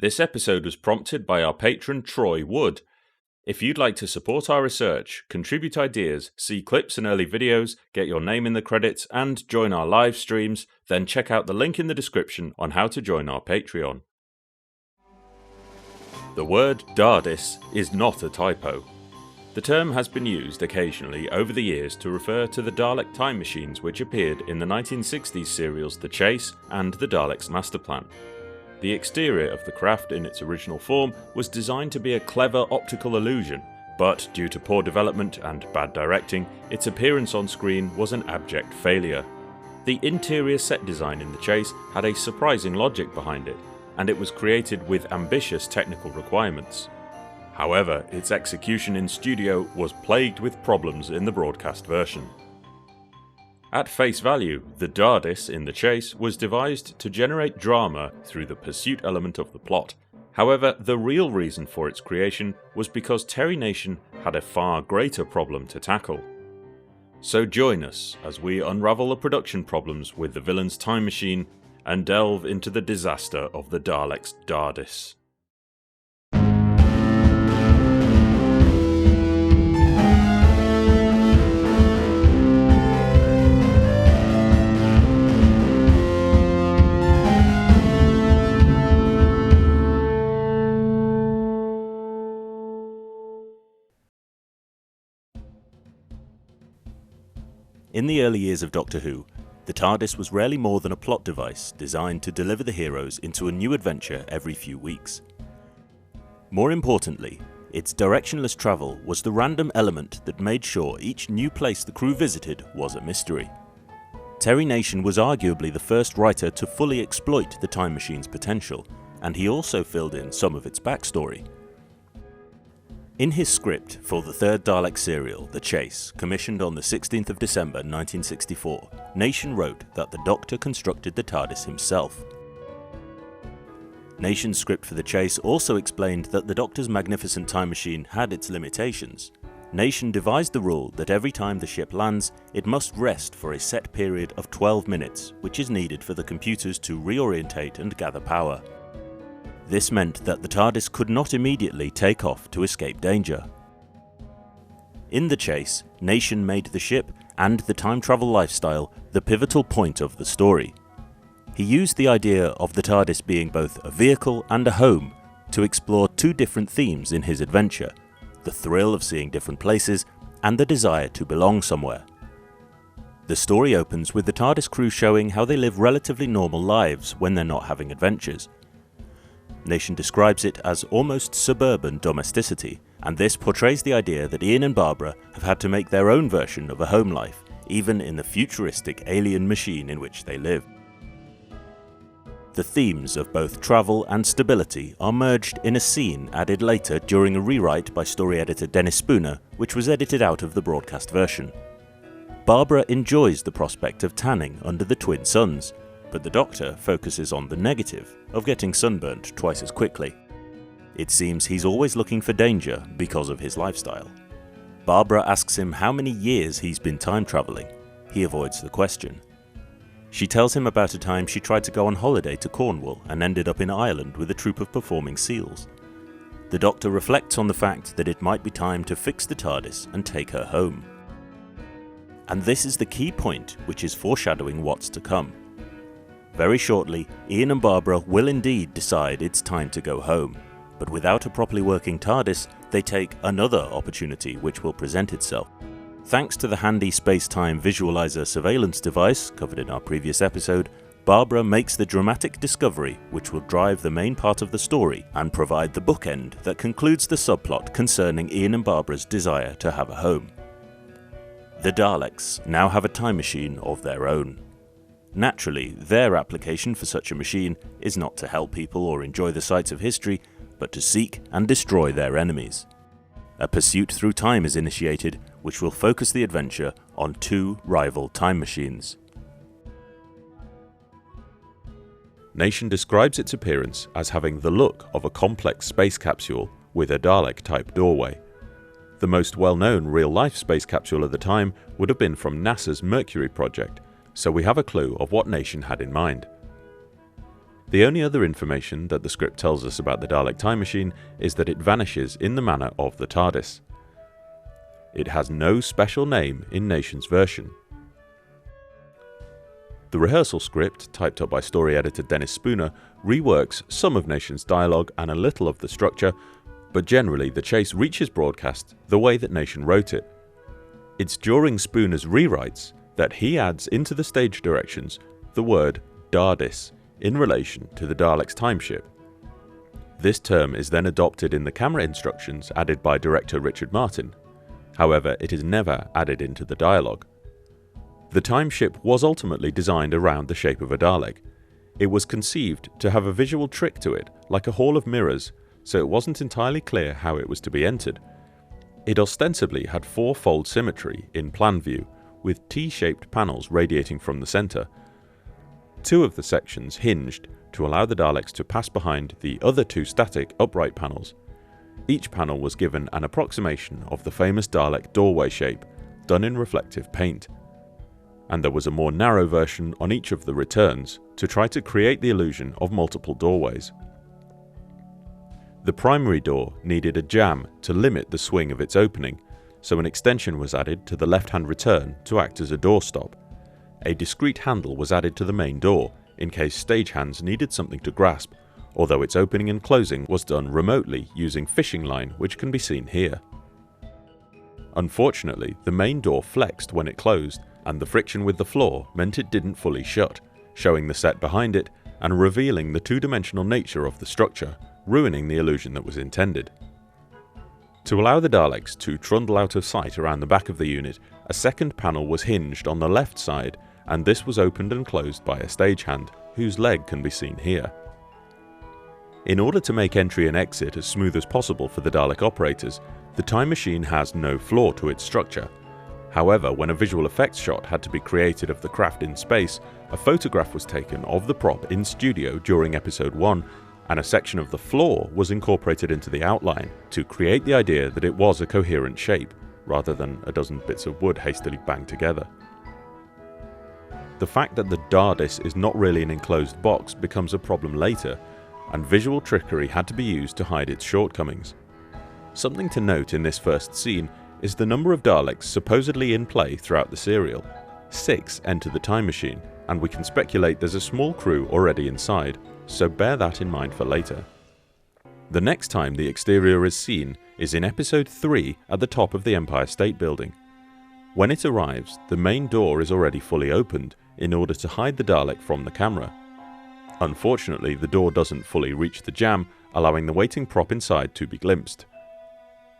This episode was prompted by our patron Troy Wood. If you'd like to support our research, contribute ideas, see clips and early videos, get your name in the credits, and join our live streams, then check out the link in the description on how to join our Patreon. The word Dardis is not a typo. The term has been used occasionally over the years to refer to the Dalek Time Machines which appeared in the 1960s serials The Chase and The Daleks' Master Plan. The exterior of the craft in its original form was designed to be a clever optical illusion, but due to poor development and bad directing, its appearance on screen was an abject failure. The interior set design in The Chase had a surprising logic behind it, and it was created with ambitious technical requirements. However, its execution in studio was plagued with problems in the broadcast version. At face value, the Dardis in The Chase was devised to generate drama through the pursuit element of the plot. However, the real reason for its creation was because Terry Nation had a far greater problem to tackle. So join us as we unravel the production problems with the villain's time machine and delve into the disaster of the Daleks' Dardis. In the early years of Doctor Who, the TARDIS was rarely more than a plot device designed to deliver the heroes into a new adventure every few weeks. More importantly, its directionless travel was the random element that made sure each new place the crew visited was a mystery. Terry Nation was arguably the first writer to fully exploit the time machine's potential, and he also filled in some of its backstory. In his script for the third Dalek serial, The Chase, commissioned on the 16th of December 1964, Nation wrote that the Doctor constructed the TARDIS himself. Nation's script for The Chase also explained that the Doctor's magnificent time machine had its limitations. Nation devised the rule that every time the ship lands, it must rest for a set period of 12 minutes, which is needed for the computers to reorientate and gather power. This meant that the TARDIS could not immediately take off to escape danger. In The Chase, Nation made the ship and the time travel lifestyle the pivotal point of the story. He used the idea of the TARDIS being both a vehicle and a home to explore two different themes in his adventure: the thrill of seeing different places and the desire to belong somewhere. The story opens with the TARDIS crew showing how they live relatively normal lives when they're not having adventures. Nation describes it as almost suburban domesticity, and this portrays the idea that Ian and Barbara have had to make their own version of a home life, even in the futuristic alien machine in which they live. The themes of both travel and stability are merged in a scene added later during a rewrite by story editor Dennis Spooner, which was edited out of the broadcast version. Barbara enjoys the prospect of tanning under the twin suns, but the Doctor focuses on the negative of getting sunburnt twice as quickly. It seems he's always looking for danger because of his lifestyle. Barbara asks him how many years he's been time travelling. He avoids the question. She tells him about a time she tried to go on holiday to Cornwall and ended up in Ireland with a troupe of performing seals. The Doctor reflects on the fact that it might be time to fix the TARDIS and take her home. And this is the key point which is foreshadowing what's to come. Very shortly, Ian and Barbara will indeed decide it's time to go home, but without a properly working TARDIS, they take another opportunity which will present itself. Thanks to the handy space-time visualizer surveillance device covered in our previous episode, Barbara makes the dramatic discovery which will drive the main part of the story and provide the bookend that concludes the subplot concerning Ian and Barbara's desire to have a home. The Daleks now have a time machine of their own. Naturally, their application for such a machine is not to help people or enjoy the sights of history, but to seek and destroy their enemies. A pursuit through time is initiated, which will focus the adventure on two rival time machines. Nation describes its appearance as having the look of a complex space capsule with a Dalek-type doorway. The most well-known real-life space capsule of the time would have been from NASA's Mercury project, so we have a clue of what Nation had in mind. The only other information that the script tells us about the Dalek Time Machine is that it vanishes in the manner of the TARDIS. It has no special name in Nation's version. The rehearsal script, typed up by story editor Dennis Spooner, reworks some of Nation's dialogue and a little of the structure, but generally the chase reaches broadcast the way that Nation wrote it. It's during Spooner's rewrites that he adds into the stage directions the word Dardis in relation to the Dalek's time ship. This term is then adopted in the camera instructions added by director Richard Martin. However, it is never added into the dialogue. The time ship was ultimately designed around the shape of a Dalek. It was conceived to have a visual trick to it, like a hall of mirrors, so it wasn't entirely clear how it was to be entered. It ostensibly had four-fold symmetry in plan view, with T-shaped panels radiating from the centre. Two of the sections hinged to allow the Daleks to pass behind the other two static upright panels. Each panel was given an approximation of the famous Dalek doorway shape, done in reflective paint. And there was a more narrow version on each of the returns to try to create the illusion of multiple doorways. The primary door needed a jamb to limit the swing of its opening, so an extension was added to the left-hand return to act as a doorstop. A discrete handle was added to the main door, in case stagehands needed something to grasp, although its opening and closing was done remotely using fishing line, which can be seen here. Unfortunately, the main door flexed when it closed, and the friction with the floor meant it didn't fully shut, showing the set behind it and revealing the two-dimensional nature of the structure, ruining the illusion that was intended. To allow the Daleks to trundle out of sight around the back of the unit, a second panel was hinged on the left side, and this was opened and closed by a stagehand, whose leg can be seen here. In order to make entry and exit as smooth as possible for the Dalek operators, the time machine has no floor to its structure. However, when a visual effects shot had to be created of the craft in space, a photograph was taken of the prop in studio during episode 1, and a section of the floor was incorporated into the outline to create the idea that it was a coherent shape, rather than a dozen bits of wood hastily banged together. The fact that the Dardis is not really an enclosed box becomes a problem later, and visual trickery had to be used to hide its shortcomings. Something to note in this first scene is the number of Daleks supposedly in play throughout the serial. 6 enter the time machine, and we can speculate there's a small crew already inside, so bear that in mind for later. The next time the exterior is seen is in episode 3 at the top of the Empire State Building. When it arrives, the main door is already fully opened in order to hide the Dalek from the camera. Unfortunately, the door doesn't fully reach the jamb, allowing the waiting prop inside to be glimpsed.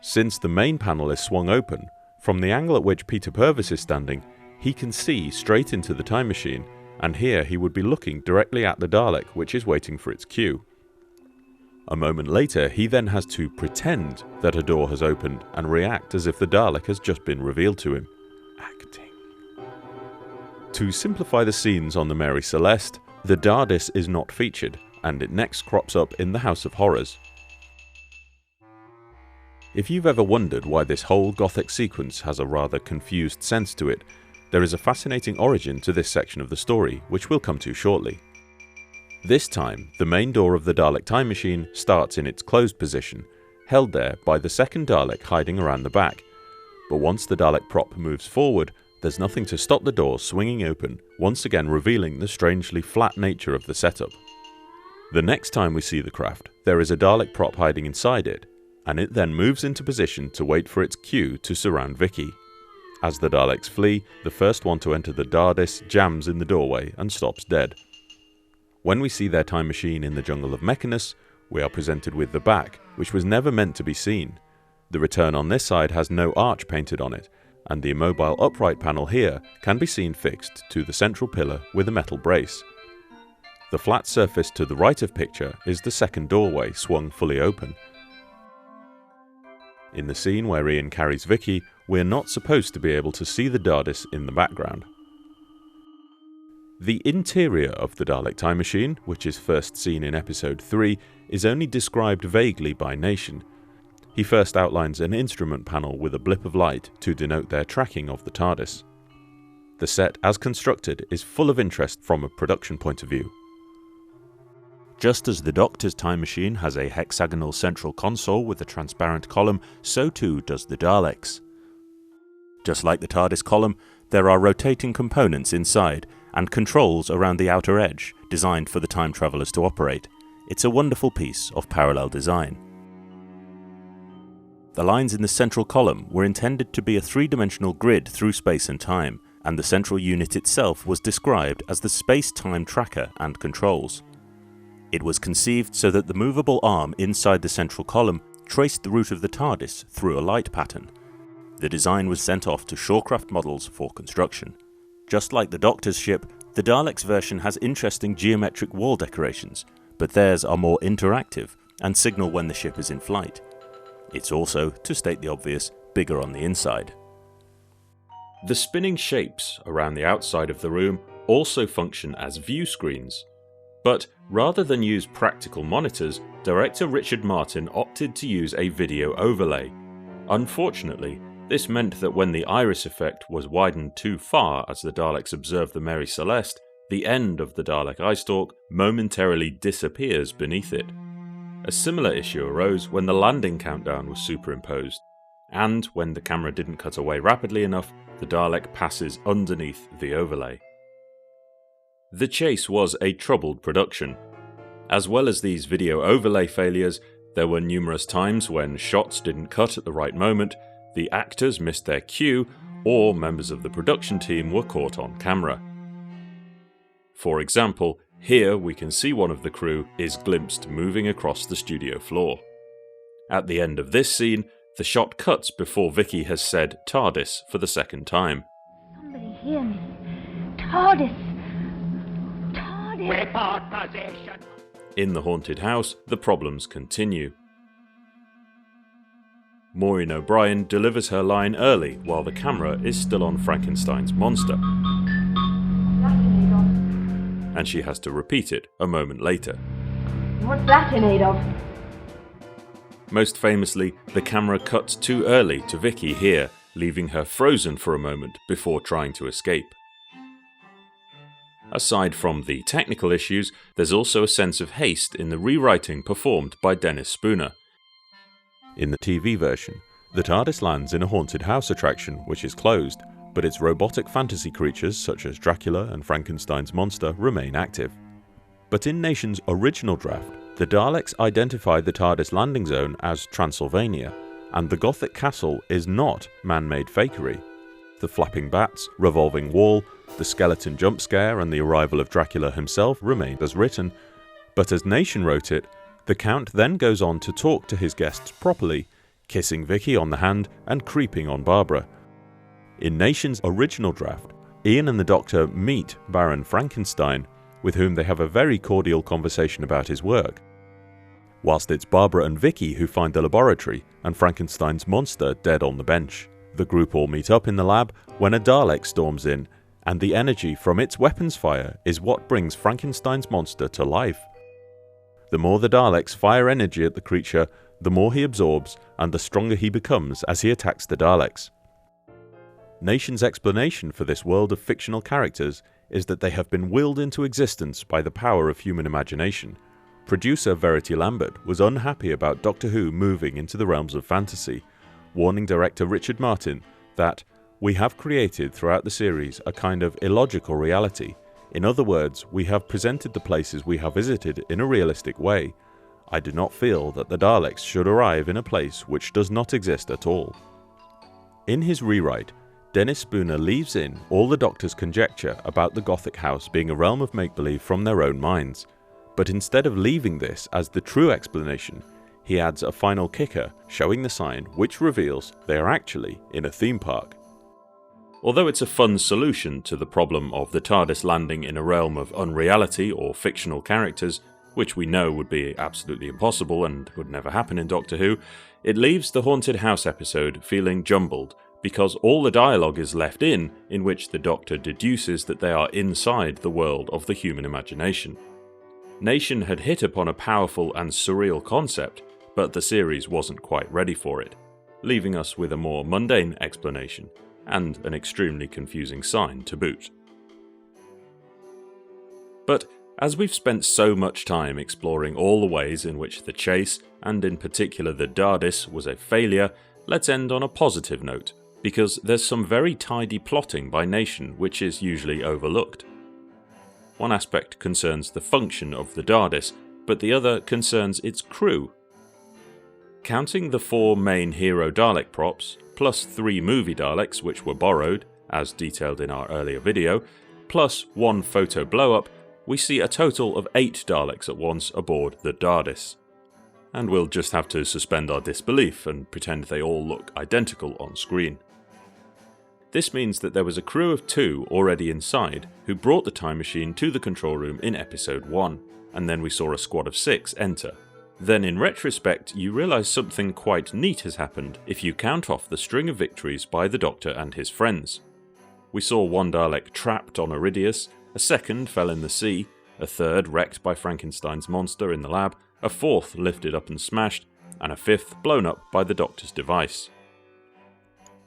Since the main panel is swung open, from the angle at which Peter Purvis is standing, he can see straight into the time machine, and here he would be looking directly at the Dalek, which is waiting for its cue. A moment later, he then has to pretend that a door has opened and react as if the Dalek has just been revealed to him. Acting. To simplify the scenes on the Mary Celeste, the Dardis is not featured, and it next crops up in the House of Horrors. If you've ever wondered why this whole Gothic sequence has a rather confused sense to it, there is a fascinating origin to this section of the story, which we'll come to shortly. This time, the main door of the Dalek Time Machine starts in its closed position, held there by the second Dalek hiding around the back. But once the Dalek prop moves forward, there's nothing to stop the door swinging open, once again revealing the strangely flat nature of the setup. The next time we see the craft, there is a Dalek prop hiding inside it, and it then moves into position to wait for its cue to surround Vicky. As the Daleks flee, the first one to enter the Dardis jams in the doorway and stops dead. When we see their time machine in the jungle of Mechanus, we are presented with the back, which was never meant to be seen. The return on this side has no arch painted on it, and the immobile upright panel here can be seen fixed to the central pillar with a metal brace. The flat surface to the right of picture is the second doorway swung fully open. In the scene where Ian carries Vicky, we're not supposed to be able to see the Dardis in the background. The interior of the Dalek Time Machine, which is first seen in episode 3, is only described vaguely by Nation. He first outlines an instrument panel with a blip of light to denote their tracking of the TARDIS. The set as constructed is full of interest from a production point of view. Just as the Doctor's time machine has a hexagonal central console with a transparent column, so too does the Daleks'. Just like the TARDIS column, there are rotating components inside and controls around the outer edge, designed for the time travellers to operate. It's a wonderful piece of parallel design. The lines in the central column were intended to be a three-dimensional grid through space and time, and the central unit itself was described as the space-time tracker and controls. It was conceived so that the movable arm inside the central column traced the route of the TARDIS through a light pattern. The design was sent off to Shawcraft Models for construction. Just like the Doctor's ship, the Daleks' version has interesting geometric wall decorations, but theirs are more interactive and signal when the ship is in flight. It's also, to state the obvious, bigger on the inside. The spinning shapes around the outside of the room also function as view screens. But rather than use practical monitors, director Richard Martin opted to use a video overlay. Unfortunately, this meant that when the iris effect was widened too far as the Daleks observed the Mary Celeste, the end of the Dalek eye stalk momentarily disappears beneath it. A similar issue arose when the landing countdown was superimposed, and when the camera didn't cut away rapidly enough, the Dalek passes underneath the overlay. The Chase was a troubled production. As well as these video overlay failures, there were numerous times when shots didn't cut at the right moment, the actors missed their cue, or members of the production team were caught on camera. For example, here we can see one of the crew is glimpsed moving across the studio floor. At the end of this scene, the shot cuts before Vicky has said TARDIS for the second time. Somebody hear me. TARDIS! TARDIS! Report position! In the haunted house, the problems continue. Maureen O'Brien delivers her line early while the camera is still on Frankenstein's monster, and she has to repeat it a moment later. What's that in aid of? Most famously, the camera cuts too early to Vicky here, leaving her frozen for a moment before trying to escape. Aside from the technical issues, there's also a sense of haste in the rewriting performed by Dennis Spooner. In the TV version, the TARDIS lands in a haunted house attraction which is closed, but its robotic fantasy creatures such as Dracula and Frankenstein's monster remain active. But in Nation's original draft, the Daleks identified the TARDIS landing zone as Transylvania, and the Gothic castle is not man-made fakery. The flapping bats, revolving wall, the skeleton jump scare and the arrival of Dracula himself remained as written, but as Nation wrote it, the Count then goes on to talk to his guests properly, kissing Vicky on the hand and creeping on Barbara. In Nation's original draft, Ian and the Doctor meet Baron Frankenstein, with whom they have a very cordial conversation about his work. Whilst it's Barbara and Vicky who find the laboratory and Frankenstein's monster dead on the bench. The group all meet up in the lab when a Dalek storms in, and the energy from its weapons fire is what brings Frankenstein's monster to life. The more the Daleks fire energy at the creature, the more he absorbs and the stronger he becomes as he attacks the Daleks. Nation's explanation for this world of fictional characters is that they have been willed into existence by the power of human imagination. Producer Verity Lambert was unhappy about Doctor Who moving into the realms of fantasy, warning director Richard Martin that we have created throughout the series a kind of illogical reality. In other words, we have presented the places we have visited in a realistic way. I do not feel that the Daleks should arrive in a place which does not exist at all. In his rewrite, Dennis Spooner leaves in all the Doctor's conjecture about the Gothic house being a realm of make-believe from their own minds, but instead of leaving this as the true explanation, he adds a final kicker showing the sign which reveals they are actually in a theme park. Although it's a fun solution to the problem of the TARDIS landing in a realm of unreality or fictional characters, which we know would be absolutely impossible and would never happen in Doctor Who, it leaves the Haunted House episode feeling jumbled, because all the dialogue is left in which the Doctor deduces that they are inside the world of the human imagination. Nation had hit upon a powerful and surreal concept, but the series wasn't quite ready for it, leaving us with a more mundane explanation, and an extremely confusing sign to boot. But As we've spent so much time exploring all the ways in which the chase, and in particular the Dardis, was a failure, let's end on a positive note, because there's some very tidy plotting by Nation which is usually overlooked. One aspect concerns the function of the Dardis, but the other concerns its crew. Counting the 4 main hero Dalek props, plus 3 movie Daleks which were borrowed, as detailed in our earlier video, plus 1 photo blow-up, we see a total of 8 Daleks at once aboard the Dardis. And we'll just have to suspend our disbelief and pretend they all look identical on screen. This means that there was a crew of 2 already inside who brought the time machine to the control room in episode 1, and then we saw a squad of 6 enter. Then in retrospect, you realise something quite neat has happened if you count off the string of victories by the Doctor and his friends. We saw 1 Dalek trapped on Iridius, a 2nd fell in the sea, a 3rd wrecked by Frankenstein's monster in the lab, a 4th lifted up and smashed, and a 5th blown up by the Doctor's device.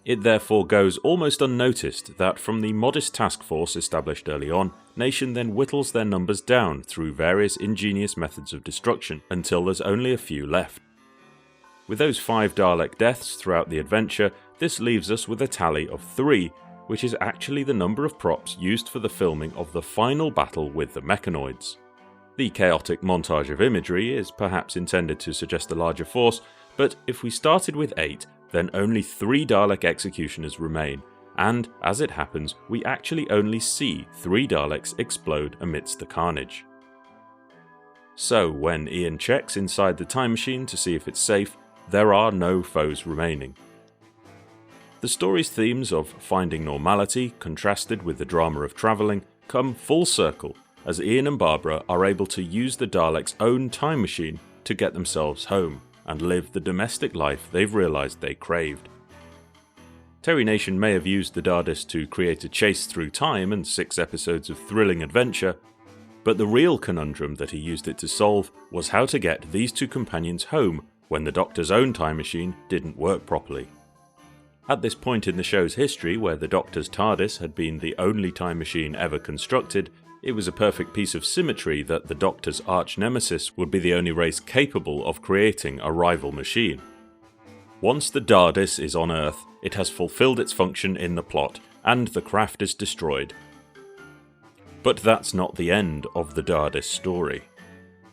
It therefore goes almost unnoticed that from the modest task force established early on, Nation then whittles their numbers down through various ingenious methods of destruction until there's only a few left. With those 5 Dalek deaths throughout the adventure, this leaves us with a tally of 3, which is actually the number of props used for the filming of the final battle with the mechanoids. The chaotic montage of imagery is perhaps intended to suggest a larger force, but if we started with 8, then only 3 Dalek executioners remain, and, as it happens, we actually only see 3 Daleks explode amidst the carnage. So, when Ian checks inside the time machine to see if it's safe, there are no foes remaining. The story's themes of finding normality, contrasted with the drama of travelling, come full circle as Ian and Barbara are able to use the Daleks' own time machine to get themselves home and live the domestic life they've realised they craved. Terry Nation may have used the Dardis to create a chase through time and 6 episodes of thrilling adventure, but the real conundrum that he used it to solve was how to get these 2 companions home when the Doctor's own time machine didn't work properly. At this point in the show's history, where the Doctor's TARDIS had been the only time machine ever constructed, it was a perfect piece of symmetry that the Doctor's arch-nemesis would be the only race capable of creating a rival machine. Once the Dardis is on Earth, it has fulfilled its function in the plot, and the craft is destroyed. But that's not the end of the Dardis story.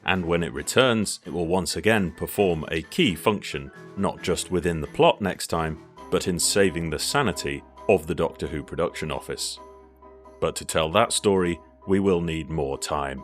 And when it returns, it will once again perform a key function, not just within the plot next time, but in saving the sanity of the Doctor Who production office. But to tell that story, we will need more time.